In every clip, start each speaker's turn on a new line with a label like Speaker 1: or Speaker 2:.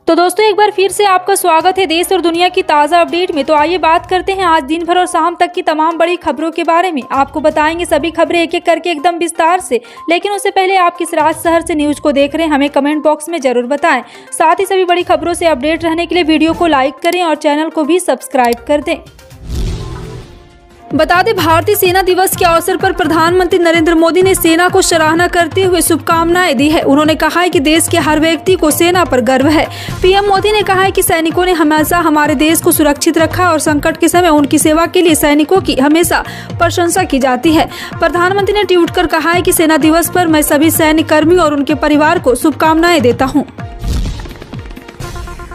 Speaker 1: तो दोस्तों एक बार फिर से आपका स्वागत है देश और दुनिया की ताज़ा अपडेट में। तो आइए बात करते हैं आज दिन भर और शाम तक की तमाम बड़ी खबरों के बारे में। आपको बताएंगे सभी खबरें एक एक करके एकदम विस्तार से, लेकिन उससे पहले आप किस राज्य शहर से न्यूज को देख रहे हैं हमें कमेंट बॉक्स में जरूर बताएं। साथ ही सभी बड़ी खबरों से अपडेट रहने के लिए वीडियो को लाइक करें और चैनल को भी सब्सक्राइब कर दें। बता दें, भारतीय सेना दिवस के अवसर पर प्रधानमंत्री नरेंद्र मोदी ने सेना को सराहना करते हुए शुभकामनाएं दी है। उन्होंने कहा है कि देश के हर व्यक्ति को सेना पर गर्व है। पीएम मोदी ने कहा है कि सैनिकों ने हमेशा हमारे देश को सुरक्षित रखा और संकट के समय उनकी सेवा के लिए सैनिकों की हमेशा प्रशंसा की जाती है। प्रधानमंत्री ने ट्वीट कर कहा है कि सेना दिवस पर मैं सभी सैन्य कर्मियों और उनके परिवार को शुभकामनाएं देता हूँ।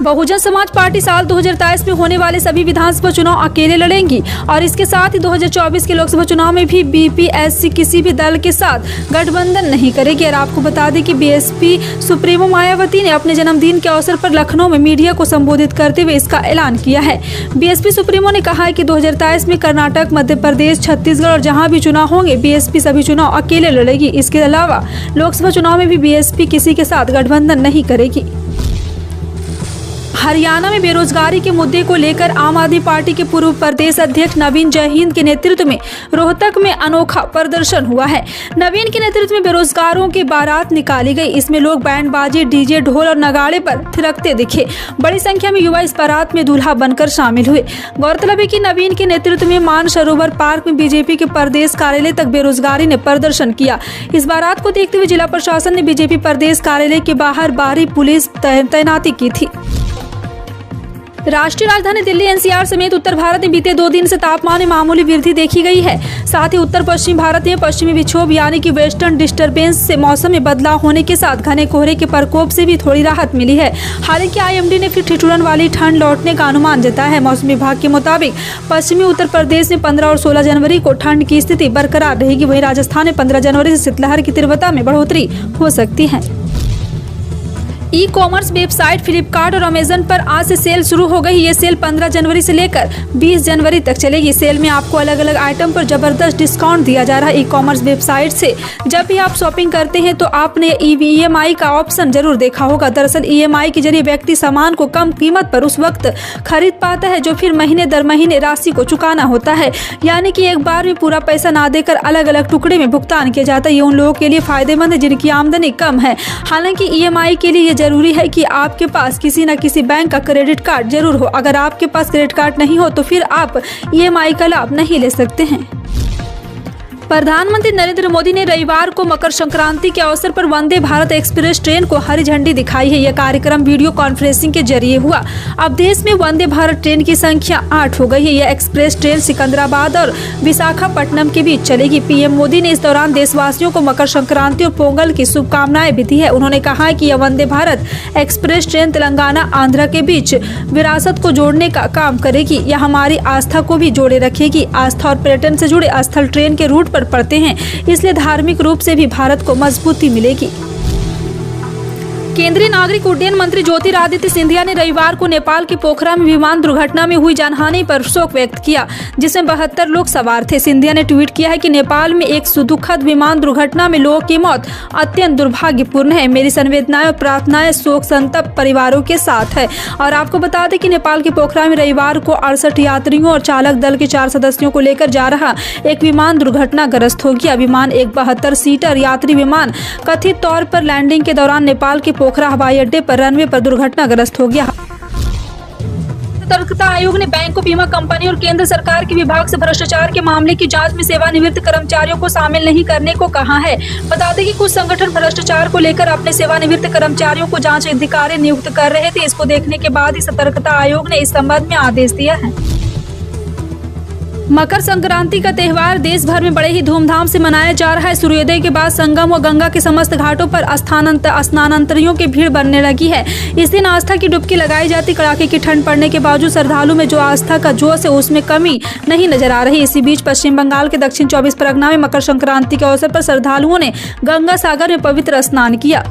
Speaker 1: बहुजन समाज पार्टी साल 2023 में होने वाले सभी विधानसभा चुनाव अकेले लड़ेंगी और इसके साथ ही 2024 के लोकसभा चुनाव में भी बीपीएससी किसी भी दल के साथ गठबंधन नहीं करेगी। और आपको बता दें कि बीएसपी सुप्रीमो मायावती ने अपने जन्मदिन के अवसर पर लखनऊ में मीडिया को संबोधित करते हुए इसका ऐलान किया है। बीएसपी सुप्रीमो ने कहा है कि 2023 में कर्नाटक, मध्य प्रदेश, छत्तीसगढ़ और जहाँ भी चुनाव होंगे बीएसपी सभी चुनाव अकेले लड़ेगी। इसके अलावा लोकसभा चुनाव में भी बीएसपी किसी के साथ गठबंधन नहीं करेगी। हरियाणा में बेरोजगारी के मुद्दे को लेकर आम आदमी पार्टी के पूर्व प्रदेश अध्यक्ष नवीन जयहिंद के नेतृत्व में रोहतक में अनोखा प्रदर्शन हुआ है। नवीन के नेतृत्व में बेरोजगारों की बारात निकाली गई। इसमें लोग बैंड बाजे, डीजे, ढोल और नगाड़े पर थिरकते दिखे। बड़ी संख्या में युवा इस बारात में दूल्हा बनकर शामिल हुए। गौरतलब है कि नवीन के नेतृत्व में मानसरोवर पार्क में बीजेपी के प्रदेश कार्यालय तक बेरोजगारी ने प्रदर्शन किया। इस बारात को देखते हुए जिला प्रशासन ने बीजेपी प्रदेश कार्यालय के बाहर बाहरी पुलिस तैनाती की थी। राष्ट्रीय राजधानी दिल्ली, एनसीआर समेत उत्तर भारत में बीते 2 दिन से तापमान में मामूली वृद्धि देखी गई है। साथ ही उत्तर पश्चिम भारत में पश्चिमी विक्षोभ यानी कि वेस्टर्न डिस्टर्बेंस से मौसम में बदलाव होने के साथ घने कोहरे के प्रकोप से भी थोड़ी राहत मिली है। हालांकि आईएमडी ने फिर ठिठुरन वाली ठंड लौटने का अनुमान जताया है। मौसम विभाग के मुताबिक पश्चिमी उत्तर प्रदेश में 15 और 16 जनवरी को ठंड की स्थिति बरकरार रहेगी। वहीं राजस्थान में 15 जनवरी से शीतलहर की तीव्रता में बढ़ोतरी हो सकती है। ई कॉमर्स वेबसाइट फ्लिपकार्ट और अमेजन पर आज से सेल शुरू हो गई। ये सेल 15 जनवरी से लेकर 20 जनवरी तक चलेगी। सेल में आपको अलग अलग आइटम पर जबरदस्त डिस्काउंट दिया जा रहा है। ई कॉमर्स वेबसाइट से जब भी आप शॉपिंग करते हैं तो आपने ईएमआई का ऑप्शन जरूर देखा होगा। दरअसल ईएमआई के जरिए व्यक्ति सामान को कम कीमत पर उस वक्त खरीद पाता है जो फिर महीने दर महीने राशि को चुकाना होता है। यानी कि एक बार में पूरा पैसा ना देकर अलग अलग टुकड़े में भुगतान किया जाता है। ये उन लोगों के लिए फायदेमंद है जिनकी आमदनी कम है। हालांकि ईएमआई के लिए जरूरी है कि आपके पास किसी न किसी बैंक का क्रेडिट कार्ड जरूर हो। अगर आपके पास क्रेडिट कार्ड नहीं हो तो फिर आप ईएमआई का लाभ नहीं ले सकते हैं। प्रधानमंत्री नरेंद्र मोदी ने रविवार को मकर संक्रांति के अवसर पर वंदे भारत एक्सप्रेस ट्रेन को हरी झंडी दिखाई है। यह कार्यक्रम वीडियो कॉन्फ्रेंसिंग के जरिए हुआ। अब देश में वंदे भारत ट्रेन की संख्या 8 हो गई है। यह एक्सप्रेस ट्रेन सिकंदराबाद और विशाखापट्टनम के बीच चलेगी। पीएम मोदी ने इस दौरान देशवासियों को मकर संक्रांति और पोंगल की शुभकामनाएं भी दी है। उन्होंने कहा है कि यह वंदे भारत एक्सप्रेस ट्रेन तेलंगाना, आंध्र के बीच विरासत को जोड़ने का काम करेगी। यह हमारी आस्था को भी जोड़े रखेगी। आस्था और पर्यटन से जुड़े स्थल ट्रेन के रूट पड़ते हैं, इसलिए धार्मिक रूप से भी भारत को मजबूती मिलेगी। केंद्रीय नागरिक उड्डयन मंत्री ज्योतिरादित्य सिंधिया ने रविवार को नेपाल के पोखरा में विमान दुर्घटना में हुई जानहानि पर शोक व्यक्त किया, जिसमें 72 लोग सवार थे। सिंधिया ने ट्वीट किया है कि नेपाल में एक सुदुखद विमान दुर्घटना में लोगों की मौत अत्यंत दुर्भाग्यपूर्ण है। मेरी संवेदनाएं और प्रार्थनाएं शोक संतप्त परिवारों के साथ है। और आपको बता दें कि नेपाल के पोखरा में रविवार को 68 यात्रियों और चालक दल के 4 सदस्यों को लेकर जा रहा एक विमान दुर्घटनाग्रस्त हो गया। विमान एक 72 सीटर यात्री विमान कथित तौर पर लैंडिंग के दौरान नेपाल के पोखरा हवाई अड्डे पर रनवे पर दुर्घटनाग्रस्त हो गया। सतर्कता आयोग ने बैंकों, बीमा कंपनी और केंद्र सरकार के विभाग से भ्रष्टाचार के मामले की जांच में सेवानिवृत्त कर्मचारियों को शामिल नहीं करने को कहा है। बता दें कि कुछ संगठन भ्रष्टाचार को लेकर अपने सेवानिवृत्त कर्मचारियों को जांच अधिकारी नियुक्त कर रहे थे। इसको देखने के बाद ही सतर्कता आयोग ने इस संबंध में आदेश दिया है। मकर संक्रांति का त्यौहार देश भर में बड़े ही धूमधाम से मनाया जा रहा है। सूर्योदय के बाद संगम व गंगा के समस्त घाटों पर स्नानांतरियों की भीड़ बढ़ने लगी है। इस दिन आस्था की डुबकी लगाई जाती। कड़ाके की ठंड पड़ने के बावजूद श्रद्धालु में जो आस्था का जोश है उसमें कमी नहीं नजर आ रही। इसी बीच पश्चिम बंगाल के दक्षिण 24 परगना में मकर संक्रांति के अवसर पर श्रद्धालुओं ने गंगा सागर में पवित्र स्नान किया।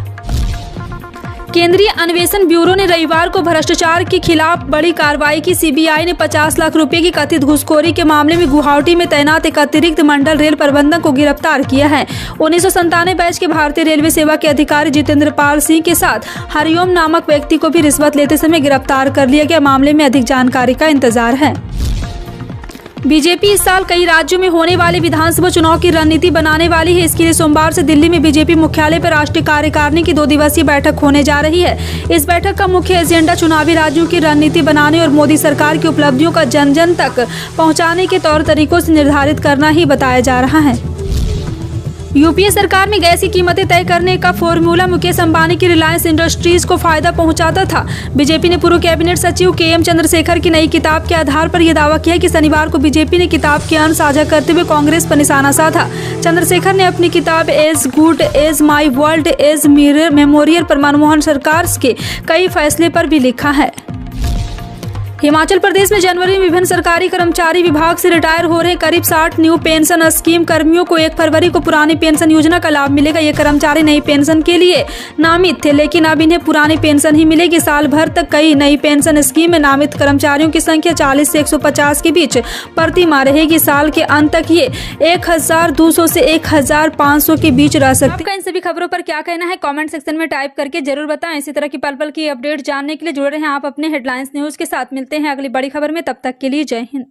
Speaker 1: केंद्रीय अन्वेषण ब्यूरो ने रविवार को भ्रष्टाचार के खिलाफ बड़ी कार्रवाई की। सीबीआई ने 50 लाख रुपए की कथित घूसखोरी के मामले में गुवाहाटी में तैनात एक अतिरिक्त मंडल रेल प्रबंधक को गिरफ्तार किया है। 1997 बैच के भारतीय रेलवे सेवा के अधिकारी जितेंद्र पाल सिंह के साथ हरिओम नामक व्यक्ति को भी रिश्वत लेते समय गिरफ्तार कर लिया गया। मामले में अधिक जानकारी का इंतजार है। बीजेपी इस साल कई राज्यों में होने वाले विधानसभा चुनाव की रणनीति बनाने वाली है। इसके लिए सोमवार से दिल्ली में बीजेपी मुख्यालय पर राष्ट्रीय कार्यकारिणी की 2 दिवसीय बैठक होने जा रही है। इस बैठक का मुख्य एजेंडा चुनावी राज्यों की रणनीति बनाने और मोदी सरकार की उपलब्धियों का जन जन तक पहुंचाने के तौर तरीकों से निर्धारित करना ही बताया जा रहा है। यूपीए सरकार में गैस की कीमतें तय करने का फॉर्मूला मुकेश अंबानी की रिलायंस इंडस्ट्रीज को फायदा पहुंचाता था। बीजेपी ने पूर्व कैबिनेट सचिव केएम चंद्रशेखर की नई किताब के आधार पर यह दावा किया कि शनिवार को बीजेपी ने किताब के अंश साझा करते हुए कांग्रेस पर निशाना साधा। चंद्रशेखर ने अपनी किताब as good as my world as mirror memorial पर मनमोहन सरकार के कई फैसले पर भी लिखा है। हिमाचल प्रदेश में जनवरी में विभिन्न सरकारी कर्मचारी विभाग से रिटायर हो रहे करीब 60 न्यू पेंशन स्कीम कर्मियों को 1 फरवरी को पुरानी पेंशन योजना का लाभ मिलेगा। ये कर्मचारी नई पेंशन के लिए नामित थे, लेकिन अब इन्हें पुरानी पेंशन ही मिलेगी। साल भर तक कई नई पेंशन स्कीम में नामित कर्मचारियों की संख्या 40 से 150 के बीच प्रति माह रहेगी। साल के अंत तक ये 1200 से 1500 के बीच रह सकती है। आपका इन सभी खबरों पर क्या कहना है कमेंट सेक्शन में टाइप करके जरूर बताएं। इसी तरह की पल पल की अपडेट जानने के लिए जुड़े रहें आप अपने हेडलाइंस न्यूज के साथ। मिलते हैं अगली बड़ी खबर में, तब तक के लिए जय हिंद।